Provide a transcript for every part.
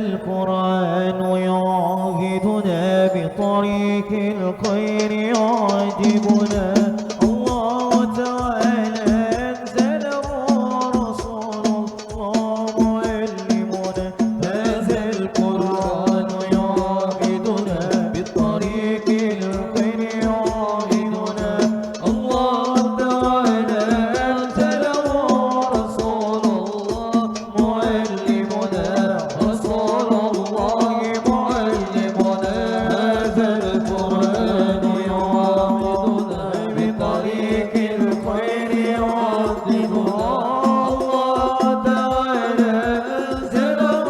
القرآن يعاهدنا بطريق الخير يعجبنا. الله تعالى أنزله رسول الله معلمنا. هذا القرآن يعاهدنا بطريق الخير يعاهدنا. الله تعالى أنزله رسول الله معلمنا. رسول الله معلمنا. هذا القرآن يعاهدنا بطريق الخير يعذبنا. الله تعالى أنزله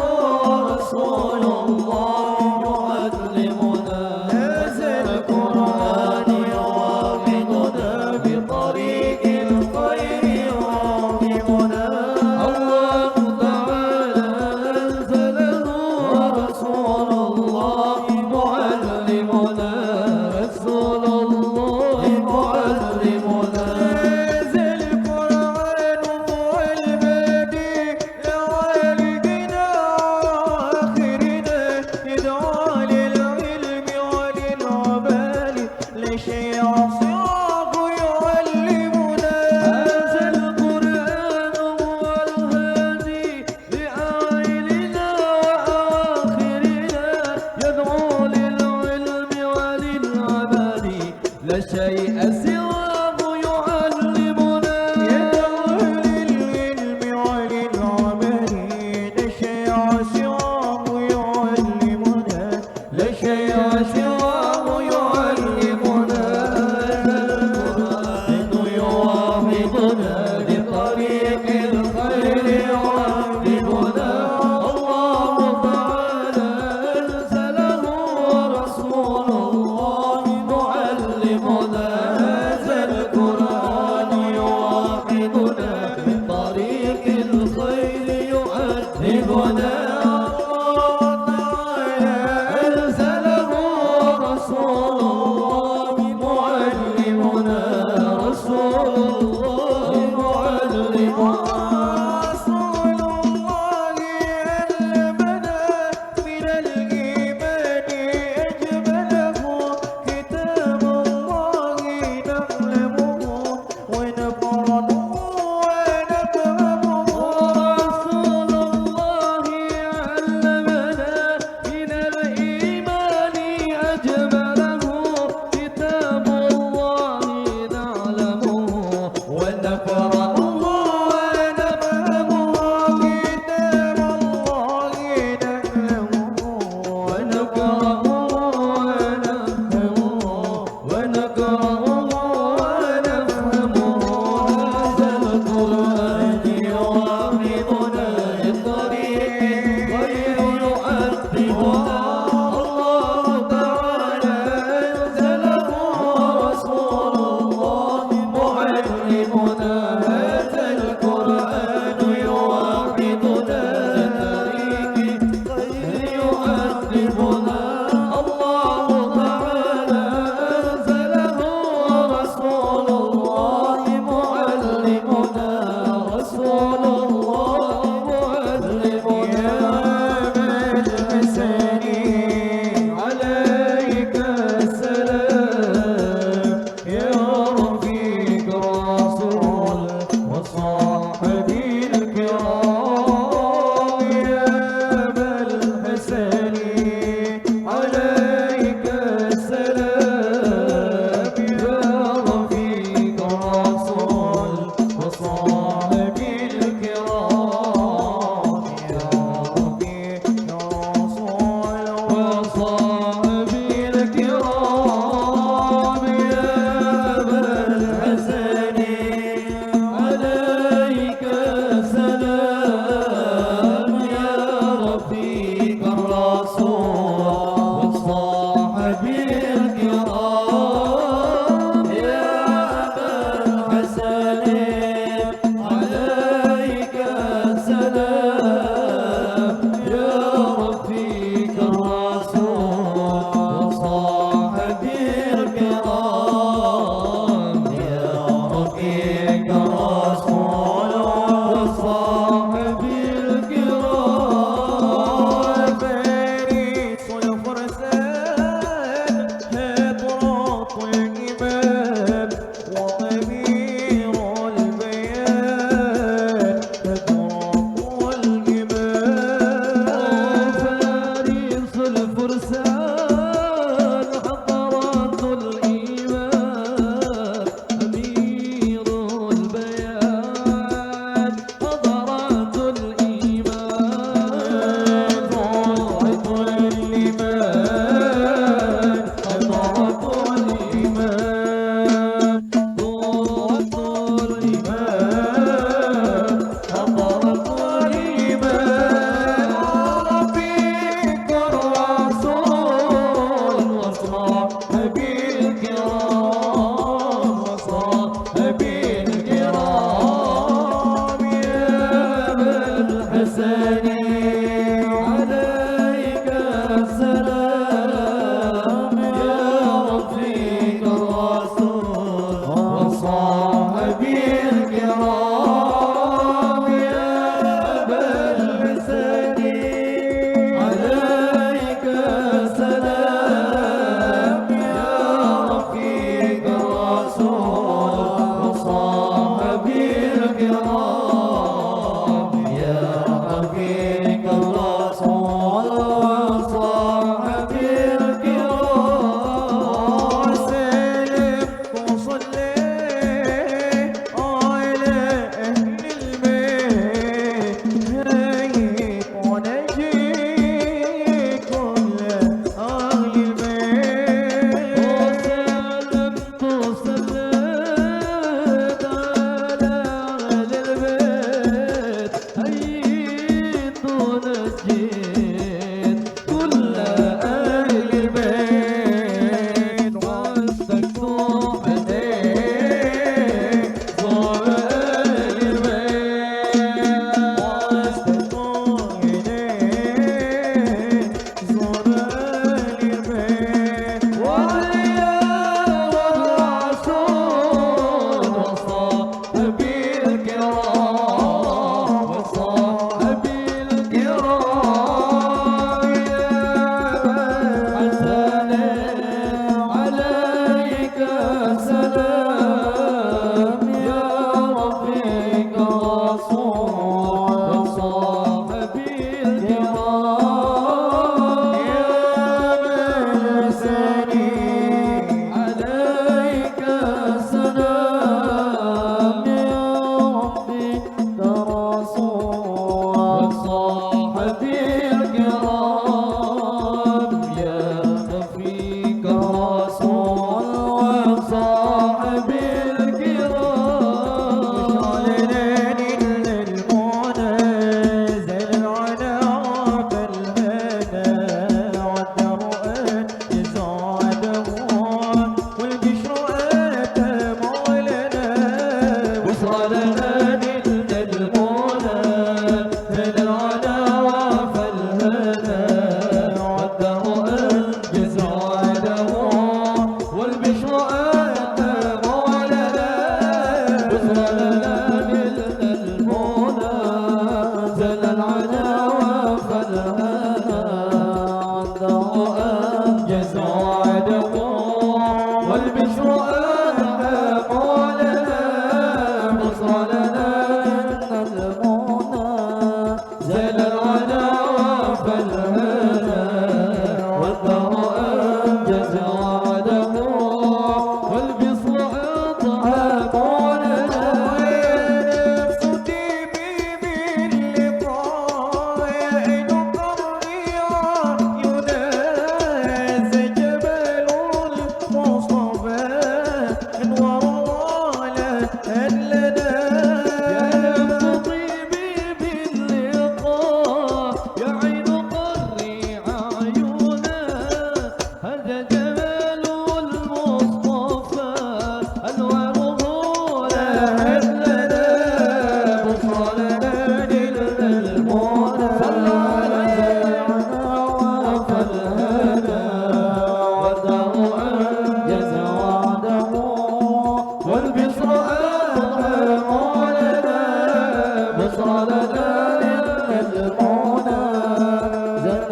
رسول الله معلمنا. هذا القرآن يعاهدنا بطريق الخير يعذبنا. الله تعالى أنزله رسول الله معلمنا. رسول الله معلمنا. هذا القرآن هو البديع لوالدنا وآخرنا.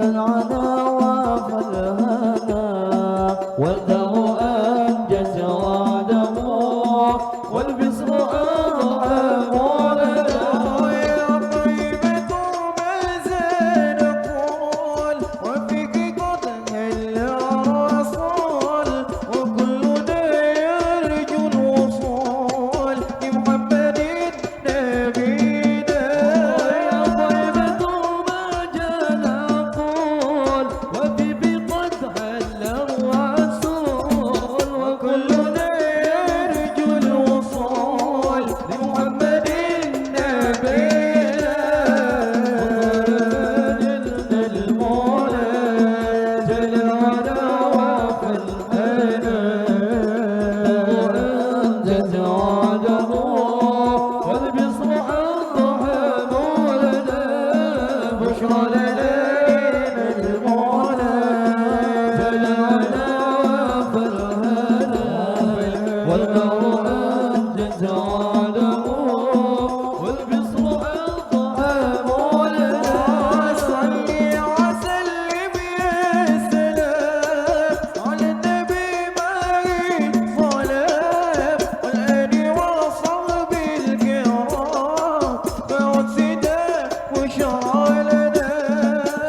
العنا وفالهنا والدم أنجز وعده والبصر أضحى مولده يا طيبة ما زال نقول وفيك قد هل الرسول وكلنا يرجو الوصول لمحمد نبينا يا طيبة ما زال نقول وفيك قد هل الرسول وكلنا يرجو الوصول لمحمد نبينا جلنا المولى جل وعلا وفالهنا أنجز وعده والبصر أضحى مولنا بشرى لنا المولى جل وعلا وفالهنا والنور أنجز وعده والبصر أضحى مولنا صل وسلم يا سلام على النبي معي صلاة والآل وصحبه الكرام فوسدا وشرع لنا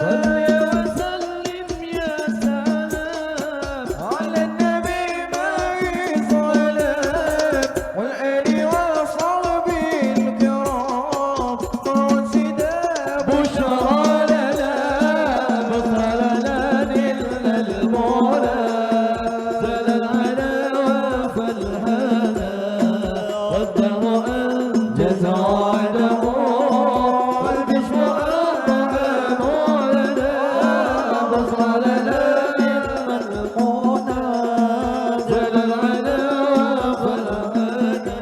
صل وسلم يا سلام على النبي معي صلاة والآل وصحبه الكرام فوسدا بشرى لنا بشرى لنا نلنا المولى زال العنا وفالهنا والدم أنجز وعده والبشر أضحى مولنا بشرى لنا نلنا المولى زال العنا وفالهنا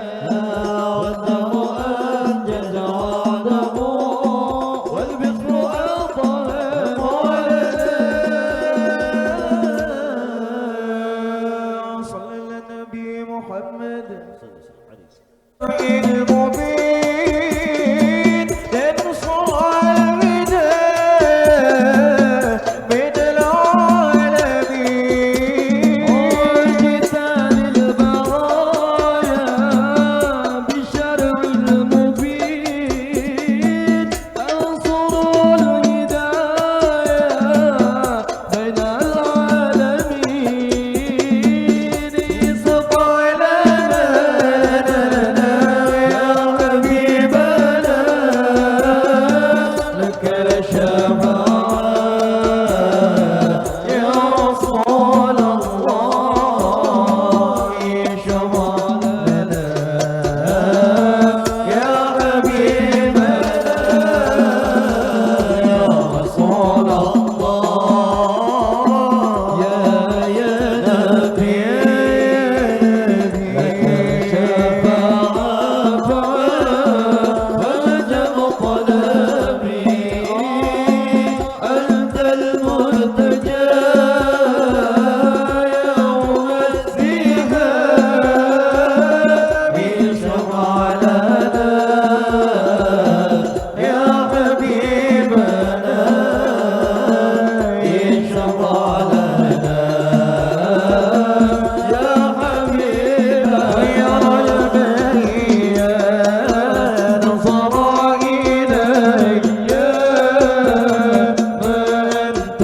والدم أنجز وعده والبشر أضحى مولنا صلى على النبي محمد المبين تنصر الرداء من العالمين وجتان البرايا بشرع المبين انصر الهدايا بين العالمين صفى لنا يا حبيبنا لك الشفاعة يا رسول الله يشفع لنا يا حبيبنا يا رسول الله يا نبي لك الشفاعة فوجب طلبي أنت المرتجى يوم الزحام يشفع لنا يا حبيبنا يشفع لنا يا حبيبنا يا البرية نظر إلي ما أنت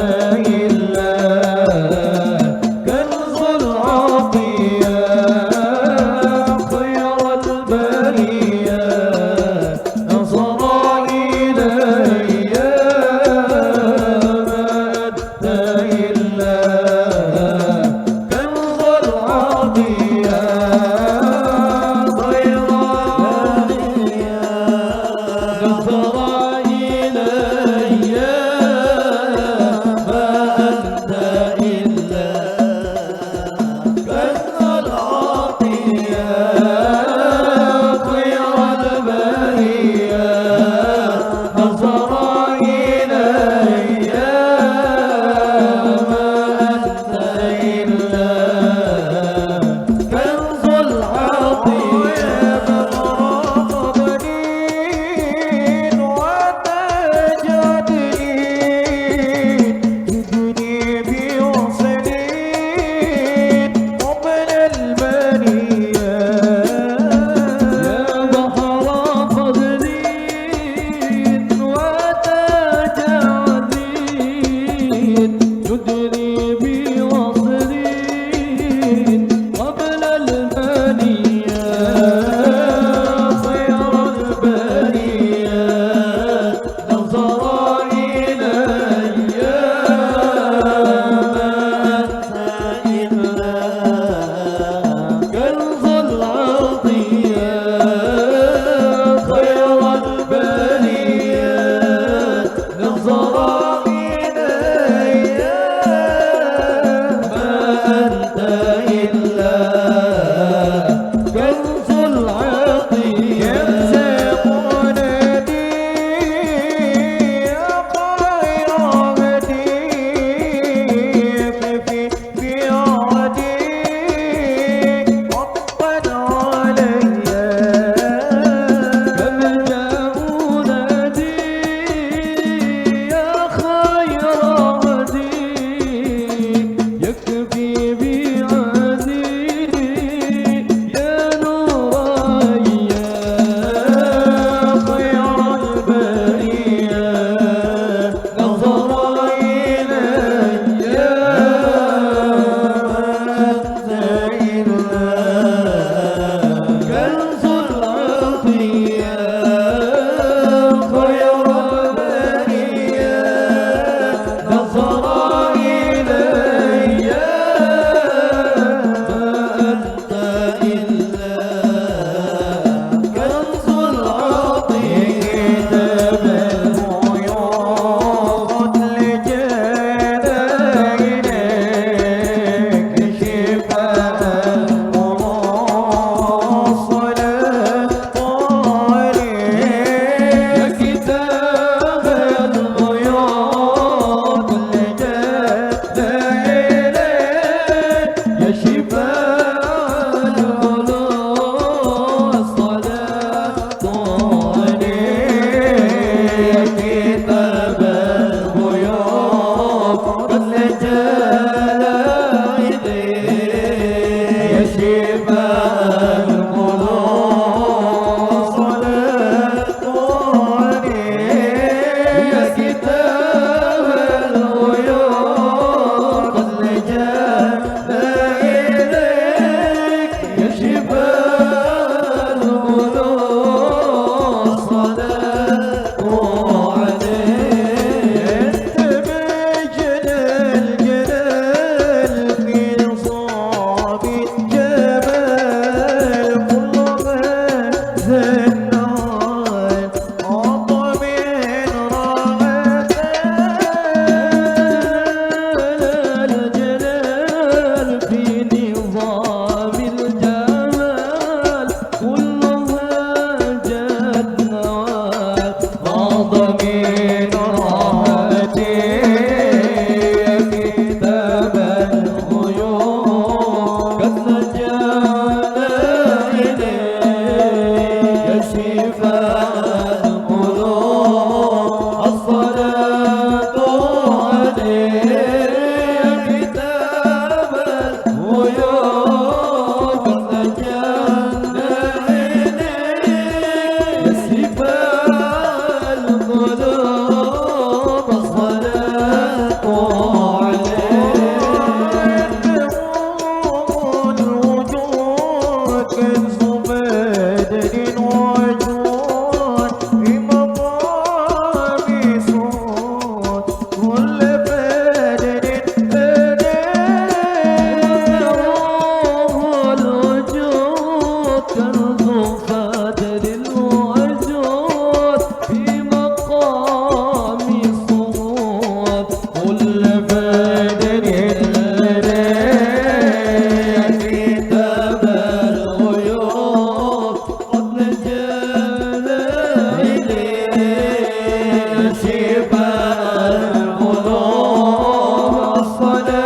الصلاة